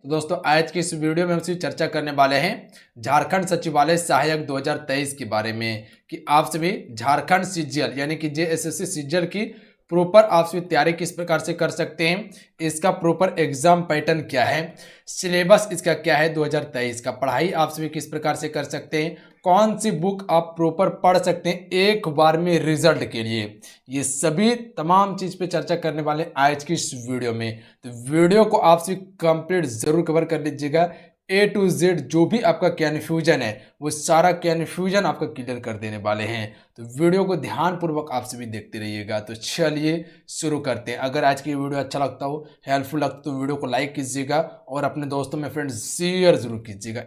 तो दोस्तों आज की इस वीडियो में हम सिर्फ चर्चा करने वाले हैं झारखंड सचिवालय सहायक 2023 के बारे में कि आप सभी झारखंड सीजीएल यानी कि जेएसएससी सीजीएल की प्रॉपर आप सभी तैयारी किस प्रकार से कर सकते हैं, इसका प्रॉपर एग्जाम पैटर्न क्या है, सिलेबस इसका क्या है 2023 का, पढ़ाई आप सभी किस प्रकार से कर सकते हैं, कौन सी बुक आप प्रॉपर पढ़ सकते हैं एक बार में रिजल्ट के लिए, ये सभी तमाम चीज पे चर्चा करने वाले आज की इस वीडियो में। तो वीडियो को आप सभी कंप्लीट जरूर कवर कर लीजिएगा। ए टू जेड जो भी आपका कन्फ्यूजन है वो सारा कन्फ्यूजन आपका क्लियर कर देने वाले हैं। तो वीडियो को ध्यानपूर्वक आप सभी देखते रहिएगा। तो चलिए शुरू करते हैं। अगर आज की वीडियो अच्छा लगता हो, हेल्पफुल लगता तो वीडियो को लाइक कीजिएगा और अपने दोस्तों में फ्रेंड्स शेयर जरूर कीजिएगा।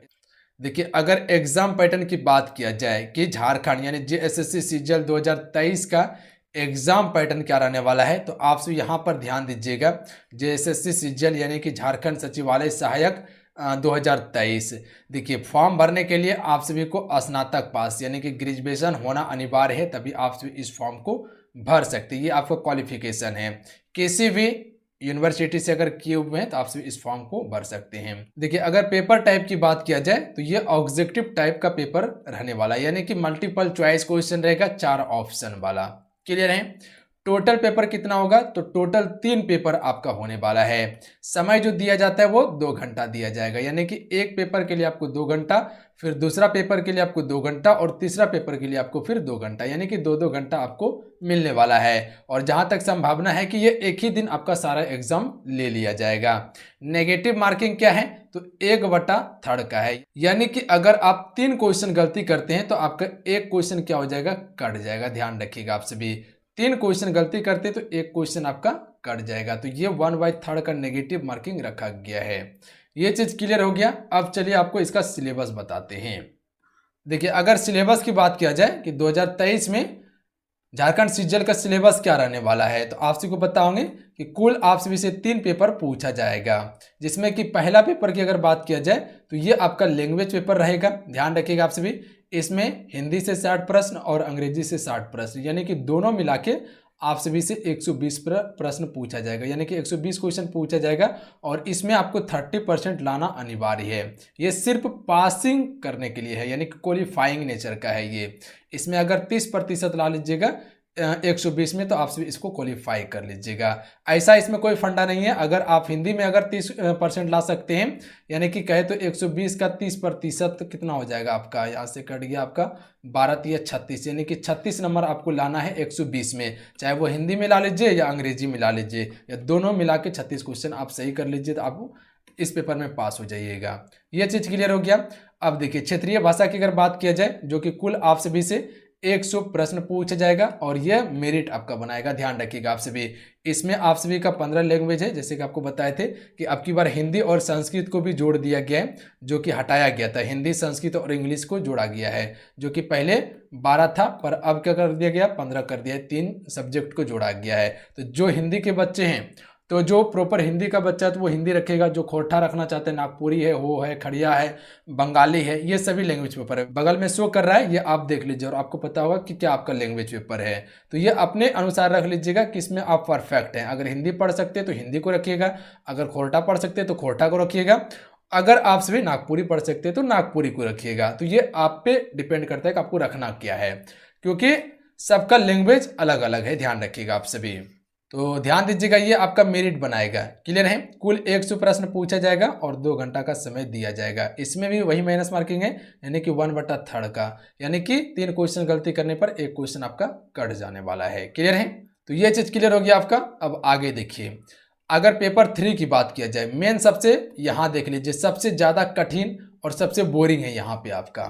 देखिए, अगर एग्जाम पैटर्न की बात किया जाए कि झारखंड यानी जेएसएससी सीजीएल 2023 का एग्जाम पैटर्न क्या रहने वाला है, तो आप सब यहाँ पर ध्यान दीजिएगा। जेएसएससी सीजीएल यानी कि झारखंड सचिवालय सहायक 2023। देखिए, फॉर्म भरने के लिए आप सभी को स्नातक पास यानी कि ग्रेजुएशन होना अनिवार्य है, तभी आप सभी इस फॉर्म को भर सकते हैं। ये आपका क्वालिफिकेशन है। किसी भी यूनिवर्सिटी से अगर किए हुए हैं तो आप सभी इस फॉर्म को भर सकते हैं। देखिए, अगर पेपर टाइप की बात किया जाए तो ये ऑब्जेक्टिव टाइप का पेपर रहने वाला है, यानी कि मल्टीपल चॉइस क्वेश्चन रहेगा, 4 ऑप्शन वाला। क्लियर है? टोटल पेपर कितना होगा, तो टोटल 3 पेपर आपका होने वाला है। समय जो दिया जाता है वो 2 घंटा दिया जाएगा, यानी कि एक पेपर के लिए आपको 2 घंटा, फिर दूसरा पेपर के लिए आपको 2 घंटा और तीसरा पेपर के लिए आपको फिर 2 घंटा, यानी कि 2-2 घंटा आपको मिलने वाला है। और जहां तक संभावना है कि ये एक ही दिन आपका सारा एग्जाम ले लिया जाएगा। नेगेटिव मार्किंग क्या है, तो 1/3 का है, यानी कि अगर आप 3 क्वेश्चन गलती करते हैं तो आपका एक क्वेश्चन क्या हो जाएगा, कट जाएगा। ध्यान रखिएगा, आप सभी 3 क्वेश्चन गलती करते तो एक क्वेश्चन आपका कट जाएगा। तो ये 1/3 का नेगेटिव मार्किंग रखा गया है। ये चीज क्लियर हो गया। अब चलिए आपको इसका सिलेबस बताते हैं। देखिए, अगर सिलेबस की बात किया जाए कि 2023 में झारखंड सीजीएल का सिलेबस क्या रहने वाला है, तो आप सभी को पता होंगे कि कुल आप सभी से 3 पेपर पूछा जाएगा, जिसमें कि पहला पेपर की अगर बात किया जाए तो ये आपका लैंग्वेज पेपर रहेगा। ध्यान रखिएगा आप सभी, इसमें हिंदी से 60 प्रश्न और अंग्रेजी से 60 प्रश्न, यानी कि दोनों मिला के आप सभी से 120 प्रश्न पूछा जाएगा, यानी कि 120 क्वेश्चन पूछा जाएगा। और इसमें आपको 30% लाना अनिवार्य है। ये सिर्फ पासिंग करने के लिए है, यानी कि क्वालिफाइंग नेचर का है ये। इसमें अगर 30% ला लीजिएगा 120 में तो आप सभी इसको क्वालिफाई कर लीजिएगा। ऐसा इसमें कोई फंडा नहीं है। अगर आप हिंदी में अगर 30% ला सकते हैं, यानी कि कहे तो 120 का 30% कितना हो जाएगा आपका, यहाँ से कट गया आपका 12 × 36, यानी कि 36 नंबर आपको लाना है 120 में। चाहे वो हिंदी में ला लीजिए या अंग्रेजी में ला लीजिए, या दोनों मिला के 36 क्वेश्चन आप सही कर लीजिए तो आप इस पेपर में पास हो जाइएगा। ये चीज क्लियर हो गया। अब देखिए, क्षेत्रीय भाषा की अगर बात किया जाए, जो कि कुल आप सभी से 100 प्रश्न पूछा जाएगा और यह मेरिट आपका बनाएगा। ध्यान रखिएगा आप सभी, इसमें आप सभी का 15 लैंग्वेज है, जैसे कि आपको बताए थे कि अब की बार हिंदी और संस्कृत को भी जोड़ दिया गया है, जो कि हटाया गया था। हिंदी, संस्कृत और इंग्लिश को जोड़ा गया है, जो कि पहले 12 था, पर अब क्या कर दिया गया, 15 कर दिया है। 3 सब्जेक्ट को जोड़ा गया है। तो जो हिंदी के बच्चे हैं, तो जो प्रॉपर हिंदी का बच्चा है तो वो हिंदी रखेगा। जो खोरठा रखना चाहते हैं, नागपुरी है, हो है, खड़िया है, बंगाली है, ये सभी लैंग्वेज पेपर है। बगल में शो कर रहा है, ये आप देख लीजिए और आपको पता होगा कि क्या आपका लैंग्वेज पेपर है। तो ये अपने अनुसार रख लीजिएगा कि इसमें आप परफेक्ट हैं। अगर हिंदी पढ़ सकते हैं तो हिंदी को रखिएगा, अगर खोरठा पढ़ सकते हैं तो खोरठा को रखिएगा, अगर आप सभी नागपुरी पढ़ सकते हैं तो नागपुरी को रखिएगा। तो ये आप पे डिपेंड करता है कि आपको रखना क्या है, क्योंकि सबका लैंग्वेज अलग अलग है। ध्यान रखिएगा आप सभी। तो ध्यान दीजिएगा, ये आपका मेरिट बनाएगा। क्लियर है? कुल 100 प्रश्न पूछा जाएगा और 2 घंटा का समय दिया जाएगा। इसमें भी वही माइनस मार्किंग है, यानी कि 1/3 का, यानी कि 3 क्वेश्चन गलती करने पर एक क्वेश्चन आपका कट जाने वाला है। क्लियर है? तो ये चीज क्लियर हो गया आपका। अब आगे देखिए, अगर पेपर 3 की बात किया जाए, मेन सबसे यहाँ देख लीजिए, सबसे ज्यादा कठिन और सबसे बोरिंग है यहाँ पे आपका,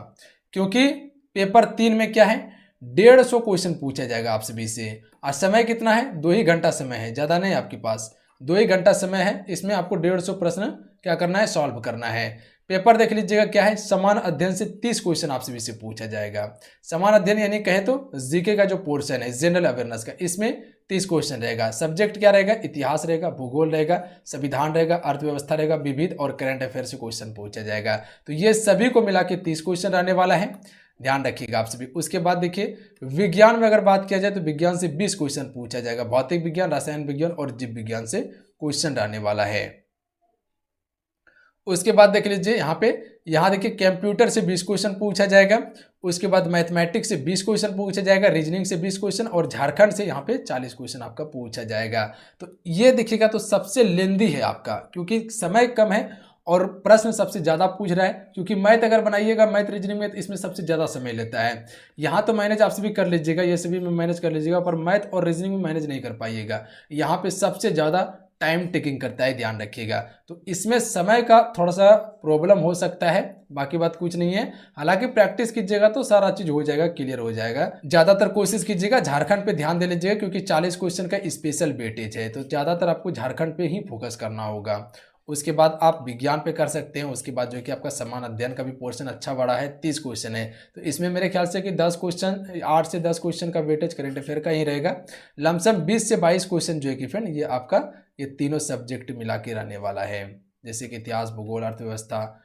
क्योंकि पेपर 3 में क्या है, 150 क्वेश्चन पूछा जाएगा आप सभी से। और समय कितना है, 2 ही घंटा समय है, ज्यादा नहीं आपके पास, 2 ही घंटा समय है। इसमें आपको 150 प्रश्न क्या करना है, सॉल्व करना है। पेपर देख लीजिएगा क्या है, समान अध्ययन से 30 क्वेश्चन आप सभी से पूछा जाएगा। समान अध्ययन यानी कहे तो जीके का जो पोर्शन है, जनरल अवेयरनेस का, इसमें 30 क्वेश्चन रहेगा। सब्जेक्ट क्या रहेगा, इतिहास रहेगा, भूगोल रहेगा, संविधान रहेगा, अर्थव्यवस्था रहेगा, विविध और करंट अफेयर से क्वेश्चन पूछा जाएगा। तो ये सभी को मिला के 30 क्वेश्चन रहने वाला है। ध्यान रखिएगा आप सभी। उसके बाद देखिए, विज्ञान में अगर बात किया जाए तो विज्ञान से 20 क्वेश्चन पूछा जाएगा। भौतिक विज्ञान, रसायन विज्ञान और जीव विज्ञान से क्वेश्चन रहने वाला है। उसके बाद देख लीजिए यहाँ देखिए कंप्यूटर से 20 क्वेश्चन पूछा जाएगा। उसके बाद मैथमेटिक्स से 20 क्वेश्चन पूछा जाएगा, रीजनिंग से 20 क्वेश्चन और झारखंड से यहाँ पे 40 क्वेश्चन आपका पूछा जाएगा। तो ये देखिएगा तो सबसे लेंदी है आपका, क्योंकि समय कम है और प्रश्न सबसे ज़्यादा पूछ रहा है। क्योंकि मैथ अगर बनाइएगा, मैथ रीजनिंग में, तो इसमें सबसे ज़्यादा समय लेता है। यहाँ तो मैनेज आपसे भी कर लीजिएगा, ये सभी में मैनेज कर लीजिएगा, पर मैथ और रीजनिंग में मैनेज नहीं कर पाइएगा। यहाँ पे सबसे ज़्यादा टाइम टेकिंग करता है, ध्यान रखिएगा। तो इसमें समय का थोड़ा सा प्रॉब्लम हो सकता है, बाकी बात कुछ नहीं है। हालांकि प्रैक्टिस कीजिएगा तो सारा चीज हो जाएगा, क्लियर हो जाएगा। ज्यादातर कोशिश कीजिएगा झारखंड पे ध्यान दे लीजिएगा, क्योंकि 40 क्वेश्चन का स्पेशल वेटेज है, तो ज्यादातर आपको झारखंड पे ही फोकस करना होगा। उसके बाद आप विज्ञान पे कर सकते हैं। उसके बाद जो है कि आपका समान अध्ययन का भी पोर्शन अच्छा बड़ा है, 30 क्वेश्चन है। तो इसमें मेरे ख्याल से कि 10 क्वेश्चन, 8 से 10 क्वेश्चन का वेटेज करंट अफेयर का ही रहेगा। लमसम 20 से 22 क्वेश्चन जो है कि फ्रेंड ये आपका ये तीनों सब्जेक्ट मिला के रहने वाला है, जैसे कि इतिहास, भूगोल, अर्थव्यवस्था,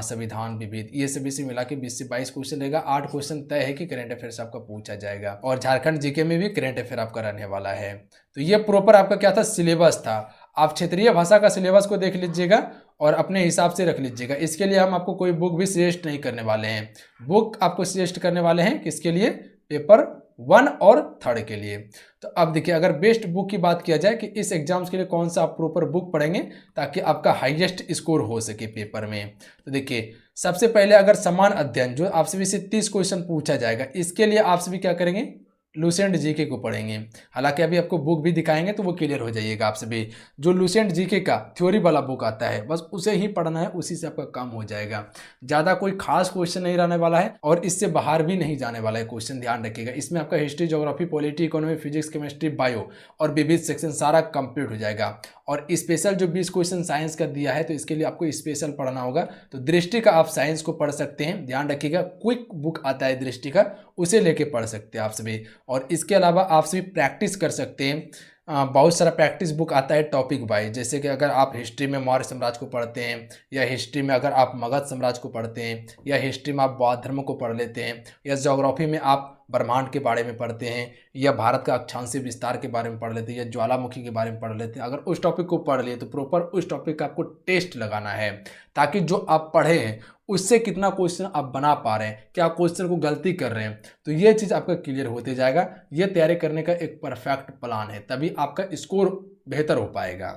संविधान, विविध, ये सभी से मिला के 20 से 22 क्वेश्चन रहेगा। 8 क्वेश्चन तय है कि करंट अफेयर से आपका पूछा जाएगा, और झारखंड जीके में भी करंट अफेयर आपका रहने वाला है। तो ये प्रॉपर आपका क्या था, सिलेबस था। आप क्षेत्रीय भाषा का सिलेबस को देख लीजिएगा और अपने हिसाब से रख लीजिएगा। इसके लिए हम आपको कोई बुक भी सजेस्ट नहीं करने वाले हैं। बुक आपको सजेस्ट करने वाले हैं किसके लिए, पेपर 1 और 3 के लिए। तो अब देखिए, अगर बेस्ट बुक की बात किया जाए कि इस एग्जाम्स के लिए कौन सा आप प्रॉपर बुक पढ़ेंगे ताकि आपका हाईएस्ट स्कोर हो सके पेपर में, तो देखिए सबसे पहले अगर समान अध्ययन जो आपसे भी से 30 क्वेश्चन पूछा जाएगा, इसके लिए आपसे भी क्या करेंगे, लुसेंट जीके को पढ़ेंगे। हालांकि अभी आपको बुक भी दिखाएंगे तो वो क्लियर हो जाइएगा आपसे भी। जो लुसेंट जीके का थ्योरी वाला बुक आता है, बस उसे ही पढ़ना है, उसी से आपका काम हो जाएगा। ज़्यादा कोई खास क्वेश्चन नहीं रहने वाला है और इससे बाहर भी नहीं जाने वाला है क्वेश्चन, ध्यान रखिएगा। इसमें आपका history, geography, polity, economy, physics, chemistry, bio और विविध सेक्शन सारा कंप्लीट हो जाएगा। और स्पेशल जो 20 क्वेश्चन साइंस का दिया है, तो इसके लिए आपको स्पेशल पढ़ना होगा। तो दृष्टि का आप साइंस को पढ़ सकते हैं, ध्यान रखिएगा। क्विक बुक आता है दृष्टि का, उसे लेके पढ़ सकते हैं आप सभी। और इसके अलावा आप सभी प्रैक्टिस कर सकते हैं। बहुत सारा प्रैक्टिस बुक आता है टॉपिक वाइज, जैसे कि अगर आप हिस्ट्री में मौर्य साम्राज्य को पढ़ते हैं, या हिस्ट्री में अगर आप मगध साम्राज्य को पढ़ते हैं, या हिस्ट्री में आप बौद्ध धर्म को पढ़ लेते हैं, या ज्योग्राफी में आप ब्रह्मांड के बारे में पढ़ते हैं, या भारत का अक्षांशीय विस्तार के बारे में पढ़ लेते हैं, या ज्वालामुखी के बारे में पढ़ लेते हैं। अगर उस टॉपिक को पढ़ लिए तो प्रॉपर उस टॉपिक का आपको टेस्ट लगाना है, ताकि जो आप पढ़े हैं उससे कितना क्वेश्चन आप बना पा रहे हैं, क्या क्वेश्चन को गलती कर रहे हैं, तो ये चीज़ आपका क्लियर होते जाएगा। ये तैयारी करने का एक परफेक्ट प्लान है, तभी आपका स्कोर बेहतर हो पाएगा।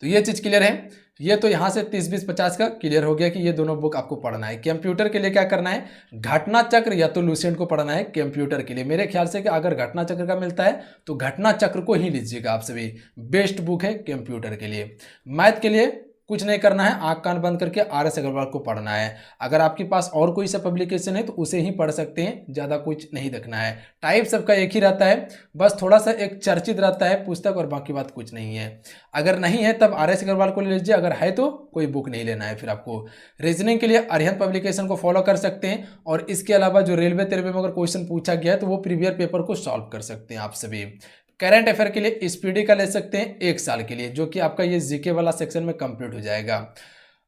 तो ये चीज़ क्लियर है। ये तो यहाँ से 30, 20, 50 का क्लियर हो गया कि ये दोनों बुक आपको पढ़ना है। कंप्यूटर के लिए क्या करना है, घटना चक्र या तो लुसेंट को पढ़ना है कंप्यूटर के लिए। मेरे ख्याल से कि अगर घटना चक्र का मिलता है तो घटना चक्र को ही लीजिएगा आप सभी, बेस्ट बुक है कंप्यूटर के लिए। मैथ के लिए कुछ नहीं करना है, आंख कान बंद करके RS अग्रवाल को पढ़ना है। अगर आपके पास और कोई सा पब्लिकेशन है तो उसे ही पढ़ सकते हैं, ज़्यादा कुछ नहीं देखना है। टाइप सबका एक ही रहता है, बस थोड़ा सा एक चर्चित रहता है पुस्तक, और बाकी बात कुछ नहीं है। अगर नहीं है तब RS अग्रवाल को ले लीजिए, अगर है तो कोई बुक नहीं लेना है फिर आपको। रीजनिंग के लिए अरिहंत पब्लिकेशन को फॉलो कर सकते हैं, और इसके अलावा जो रेलवे तेलवे में अगर क्वेश्चन पूछा गया है तो वो प्रीवियस पेपर को सॉल्व कर सकते हैं आप सभी। करंट अफेयर के लिए स्पीडी का ले सकते हैं 1 साल के लिए, जो कि आपका ये जीके वाला सेक्शन में कंप्लीट हो जाएगा।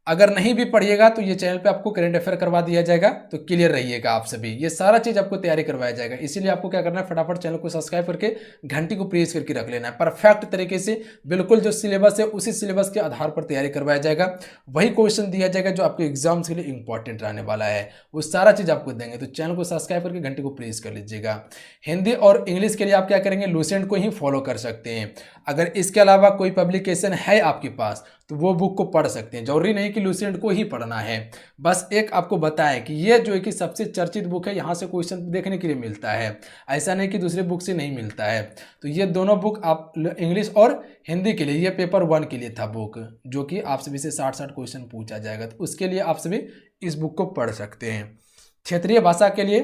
अगर नहीं भी पढ़िएगा तो ये चैनल पे आपको करंट अफेयर करवा दिया जाएगा, तो क्लियर रहिएगा आप सभी। ये सारा चीज आपको तैयारी करवाया जाएगा, इसीलिए आपको क्या करना है, फटाफट चैनल को सब्सक्राइब करके घंटी को प्रेस करके रख लेना है। परफेक्ट तरीके से बिल्कुल जो सिलेबस है उसी सिलेबस के आधार पर तैयारी करवाया जाएगा। वही क्वेश्चन दिया जाएगा जो आपके एग्जाम्स के लिए इंपॉर्टेंट रहने वाला है, वो सारा चीज आपको देंगे। तो चैनल को सब्सक्राइब करके घंटी को प्रेस कर लीजिएगा। हिंदी और इंग्लिश के लिए आप क्या करेंगे, लुसेंट को ही फॉलो कर सकते हैं। अगर इसके अलावा कोई पब्लिकेशन है आपके पास तो वो बुक को पढ़ सकते हैं, जरूरी नहीं कि लुसेंट को ही पढ़ना है। बस एक आपको बताएं कि ये जो है कि सबसे चर्चित बुक है, यहाँ से क्वेश्चन देखने के लिए मिलता है, ऐसा नहीं कि दूसरे बुक से नहीं मिलता है। तो ये दोनों बुक आप इंग्लिश और हिंदी के लिए, ये पेपर 1 के लिए था बुक, जो कि आप सभी से 60 क्वेश्चन पूछा जाएगा, तो उसके लिए आप सभी इस बुक को पढ़ सकते हैं। क्षेत्रीय भाषा के लिए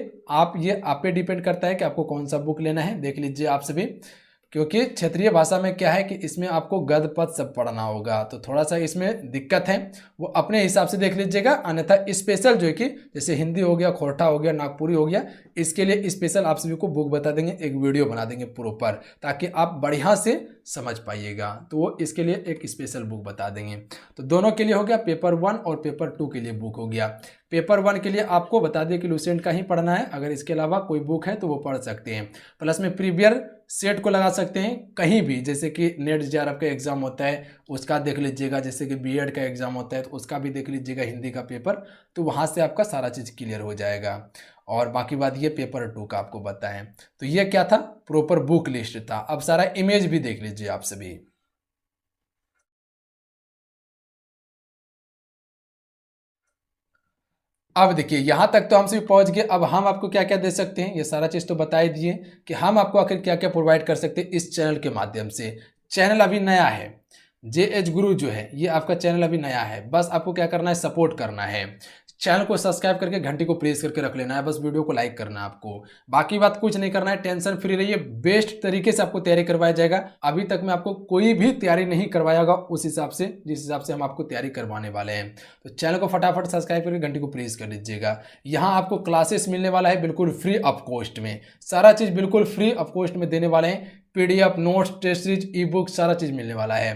ये आप पे डिपेंड करता है कि आपको कौन सा बुक लेना है, देख लीजिए आप सभी। क्योंकि क्षेत्रीय भाषा में क्या है कि इसमें आपको गद्य पद सब पढ़ना होगा, तो थोड़ा सा इसमें दिक्कत है, वो अपने हिसाब से देख लीजिएगा। अन्यथा स्पेशल जो है कि जैसे हिंदी हो गया, खोरठा हो गया, नागपुरी हो गया, इसके लिए स्पेशल आप सभी को बुक बता देंगे, एक वीडियो बना देंगे प्रॉपर, ताकि आप बढ़िया से समझ पाइएगा। तो वो इसके लिए एक स्पेशल बुक बता देंगे। तो दोनों के लिए हो गया, पेपर 1 और पेपर 2 के लिए बुक हो गया। पेपर 1 के लिए आपको बता दें कि लुसेंट का ही पढ़ना है, अगर इसके अलावा कोई बुक है तो वो पढ़ सकते हैं। प्लस में प्रीवियर सेट को लगा सकते हैं कहीं भी, जैसे कि नेट जेआरएफ का एग्जाम होता है उसका देख लीजिएगा, जैसे कि बीएड का एग्जाम होता है तो उसका भी देख लीजिएगा, हिंदी का पेपर, तो वहाँ से आपका सारा चीज़ क्लियर हो जाएगा। और बाकी बात ये पेपर 2 का आपको बताएं। तो ये क्या था, प्रॉपर बुक लिस्ट था। अब सारा इमेज भी देख लीजिए आप सभी। अब देखिए यहां तक तो हम सभी पहुंच गए। अब हम आपको क्या क्या दे सकते हैं, ये सारा चीज तो बता ही दिए कि हम आपको आखिर क्या क्या प्रोवाइड कर सकते हैं इस चैनल के माध्यम से। चैनल अभी नया है, JH गुरु जो है ये आपका चैनल अभी नया है, बस आपको क्या करना है, सपोर्ट करना है। चैनल को सब्सक्राइब करके घंटी को प्रेस करके रख लेना है, बस वीडियो को लाइक करना है आपको, बाकी बात कुछ नहीं करना है। टेंशन फ्री रहिए, बेस्ट तरीके से आपको तैयारी करवाया जाएगा। अभी तक मैं आपको कोई भी तैयारी नहीं करवाया होगा उस हिसाब से जिस हिसाब से हम आपको तैयारी करवाने वाले हैं। तो चैनल को फटाफट सब्सक्राइब करके घंटी को प्रेस कर लीजिएगा। यहाँ आपको क्लासेस मिलने वाला है बिल्कुल फ्री ऑफ कॉस्ट में, सारा चीज बिल्कुल फ्री ऑफ कॉस्ट में देने वाले हैं। PDF, notes, test series, e book सारा चीज मिलने वाला है।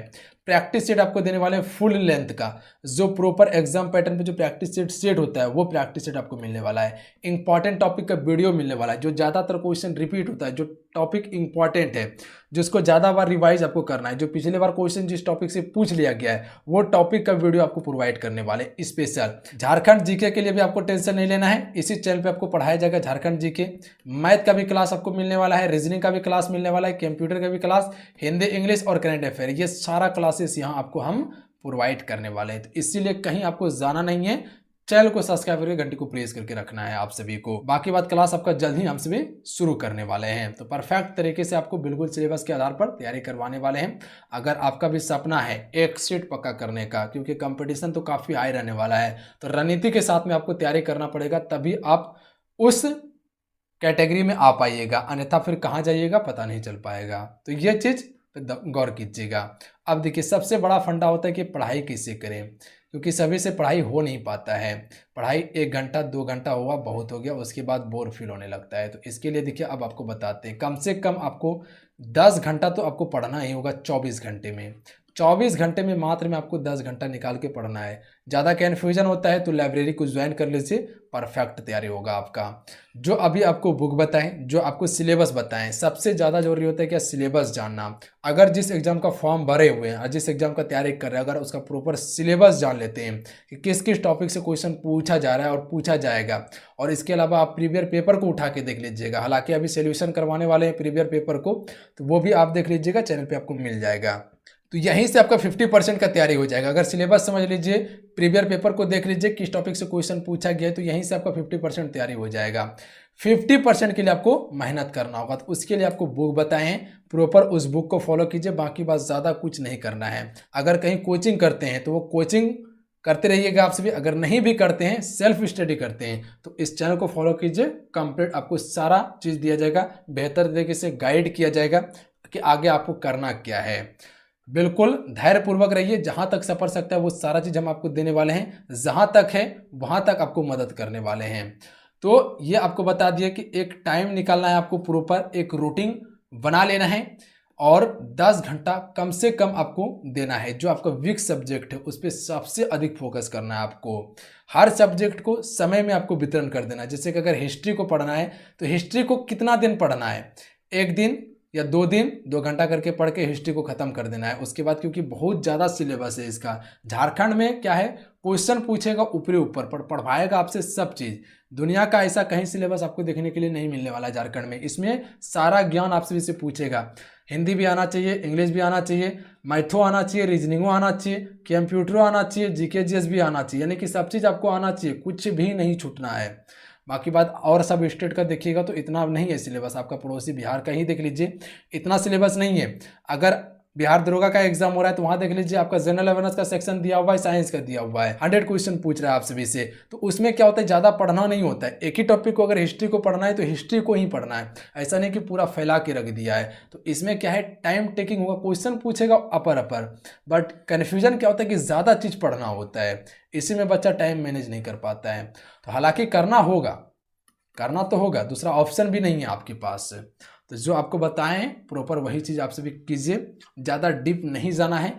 प्रैक्टिस सेट आपको देने वाले हैं फुल लेंथ का, जो प्रॉपर एग्जाम पैटर्न पे जो प्रैक्टिस सेट होता है वो प्रैक्टिस सेट आपको मिलने वाला है। इंपॉर्टेंट टॉपिक का वीडियो मिलने वाला है, जो ज़्यादातर क्वेश्चन रिपीट होता है, जो टॉपिक इंपॉर्टेंट है जिसको ज़्यादा बार रिवाइज आपको करना है, जो पिछले बार क्वेश्चन जिस टॉपिक से पूछ लिया गया है वो टॉपिक का वीडियो आपको प्रोवाइड करने वाले स्पेशल। झारखंड जीके के लिए भी आपको टेंशन नहीं लेना है, इसी चैनल पे आपको पढ़ाया जाएगा झारखंड जीके। मैथ का भी क्लास आपको मिलने वाला है, रीजनिंग का भी क्लास मिलने वाला है, कंप्यूटर का भी क्लास, हिंदी, इंग्लिश और करंट अफेयर, ये सारा क्लासेस यहाँ आपको हम प्रोवाइड करने वाले हैं। तो इसीलिए कहीं आपको जाना नहीं है, चैनल को सब्सक्राइब करके घंटी को प्रेस करके रखना है आप सभी को। बाकी बात क्लास आपका जल्द ही हम सभी शुरू करने वाले हैं, तो परफेक्ट तरीके से आपको बिल्कुल सिलेबस के आधार पर तैयारी करवाने वाले हैं। अगर आपका भी सपना है एक सीट पक्का करने का, क्योंकि कंपटीशन तो काफ़ी हाई रहने वाला है, तो रणनीति के साथ में आपको तैयारी करना पड़ेगा, तभी आप उस कैटेगरी में आ पाइएगा, अन्यथा फिर कहाँ जाइएगा पता नहीं चल पाएगा। तो ये चीज़ गौर कीजिएगा। अब देखिए सबसे बड़ा फंडा होता है कि पढ़ाई कैसे करें, क्योंकि सभी से पढ़ाई हो नहीं पाता है। पढ़ाई 1 घंटा 2 घंटा हुआ बहुत हो गया, उसके बाद बोर फील होने लगता है। तो इसके लिए देखिए अब आपको बताते हैं, कम से कम आपको 10 घंटा तो आपको पढ़ना ही होगा 24 घंटे में। 24 घंटे में मात्र में आपको 10 घंटा निकाल के पढ़ना है। ज़्यादा कन्फ्यूजन होता है तो लाइब्रेरी को ज्वाइन कर लीजिए, परफेक्ट तैयारी होगा आपका। जो अभी आपको बुक बताएं, जो आपको सिलेबस बताएं, सबसे ज़्यादा जरूरी होता है क्या, सिलेबस जानना। अगर जिस एग्जाम का फॉर्म भरे हुए हैं और जिस एग्जाम का तैयारी कर रहे हैं, अगर उसका प्रॉपर सिलेबस जान लेते हैं कि किस किस टॉपिक से क्वेश्चन पूछा जा रहा है और पूछा जाएगा, और इसके अलावा आप प्रीवियर पेपर को उठा के देख लीजिएगा। हालांकि अभी सोल्यूशन करवाने वाले हैं प्रीवियर पेपर को, तो वो भी आप देख लीजिएगा, चैनल पे आपको मिल जाएगा। तो यहीं से आपका 50% का तैयारी हो जाएगा। अगर सिलेबस समझ लीजिए, प्रीवियर पेपर को देख लीजिए किस टॉपिक से क्वेश्चन पूछा गया है, तो यहीं से आपका 50% तैयारी हो जाएगा। 50% के लिए आपको मेहनत करना होगा, तो उसके लिए आपको बुक बताएं, प्रॉपर उस बुक को फॉलो कीजिए, बाकी बात ज़्यादा कुछ नहीं करना है। अगर कहीं कोचिंग करते हैं तो वो कोचिंग करते रहिएगा आप सभी, अगर नहीं भी करते हैं, सेल्फ स्टडी करते हैं, तो इस चैनल को फॉलो कीजिए। कंप्लीट आपको सारा चीज़ दिया जाएगा, बेहतर तरीके से गाइड किया जाएगा कि आगे आपको करना क्या है। बिल्कुल धैर्यपूर्वक रहिए, जहां तक सफर सकता है वो सारा चीज़ हम आपको देने वाले हैं, जहां तक है वहां तक आपको मदद करने वाले हैं। तो ये आपको बता दिया कि एक टाइम निकालना है आपको, प्रॉपर एक रूटीन बना लेना है, और 10 घंटा कम से कम आपको देना है। जो आपका वीक सब्जेक्ट है उस पर सबसे अधिक फोकस करना है आपको। हर सब्जेक्ट को समय में आपको वितरण कर देना है। जैसे कि अगर हिस्ट्री को पढ़ना है तो हिस्ट्री को कितना दिन पढ़ना है, 1 दिन या 2 दिन 2 घंटा करके पढ़ के हिस्ट्री को ख़त्म कर देना है। उसके बाद क्योंकि बहुत ज़्यादा सिलेबस है इसका, झारखंड में क्या है, क्वेश्चन पूछेगा ऊपरी ऊपर पर पढ़वाएगा आपसे सब चीज़। दुनिया का ऐसा कहीं सिलेबस आपको देखने के लिए नहीं मिलने वाला झारखंड में। इसमें सारा ज्ञान आपसे से पूछेगा, हिंदी भी आना चाहिए, इंग्लिश भी आना चाहिए, मैथो आना चाहिए, रीजनिंगो आना चाहिए, कंप्यूटरो आना चाहिए, जीके जीएस भी आना चाहिए, यानी कि सब चीज़ आपको आना चाहिए, कुछ भी नहीं छूटना है। बाकी बात और सब स्टेट का देखिएगा तो इतना नहीं है सिलेबस, आपका पड़ोसी बिहार का ही देख लीजिए, इतना सिलेबस नहीं है। अगर बिहार दरोगा का एग्जाम हो रहा है तो वहां देख लीजिए, आपका जनरल अवेयरनेस का सेक्शन दिया हुआ है, साइंस का दिया हुआ है, 100 क्वेश्चन पूछ रहा है आप सभी से। तो उसमें क्या होता है, ज़्यादा पढ़ना नहीं होता है, एक ही टॉपिक को, अगर हिस्ट्री को पढ़ना है तो हिस्ट्री को ही पढ़ना है, ऐसा नहीं कि पूरा फैला के रख दिया है। तो इसमें क्या है, टाइम टेकिंग होगा, क्वेश्चन पूछेगा अपर, बट कन्फ्यूजन क्या होता है कि ज़्यादा चीज़ पढ़ना होता है, इसी में बच्चा टाइम मैनेज नहीं कर पाता है। तो हालांकि करना होगा, करना तो होगा, दूसरा ऑप्शन भी नहीं है आपके पास। तो जो आपको बताएं प्रॉपर वही चीज़ आप सभी कीजिए, ज़्यादा डीप नहीं जाना है,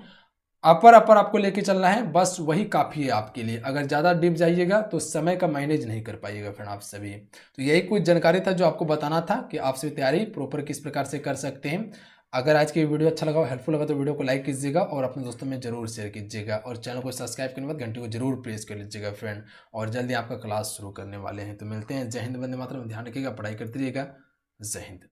अपर आपको लेके चलना है, बस वही काफ़ी है आपके लिए। अगर ज़्यादा डीप जाइएगा तो समय का मैनेज नहीं कर पाइएगा फ्रेंड आप सभी। तो यही कुछ जानकारी था जो आपको बताना था कि आप सभी तैयारी प्रॉपर किस प्रकार से कर सकते हैं। अगर आज की वीडियो अच्छा लगा, हेल्पफुल लगा तो वीडियो को लाइक कीजिएगा और अपने दोस्तों में जरूर शेयर कीजिएगा और चैनल को सब्सक्राइब करने के बाद घंटे को जरूर प्रेस कर लीजिएगा फ्रेंड। और जल्दी आपका क्लास शुरू करने वाले हैं। तो मिलते हैं। जय हिंद, वंदे मातरम। ध्यान रखिएगा, पढ़ाई करते रहिएगा। जय हिंद।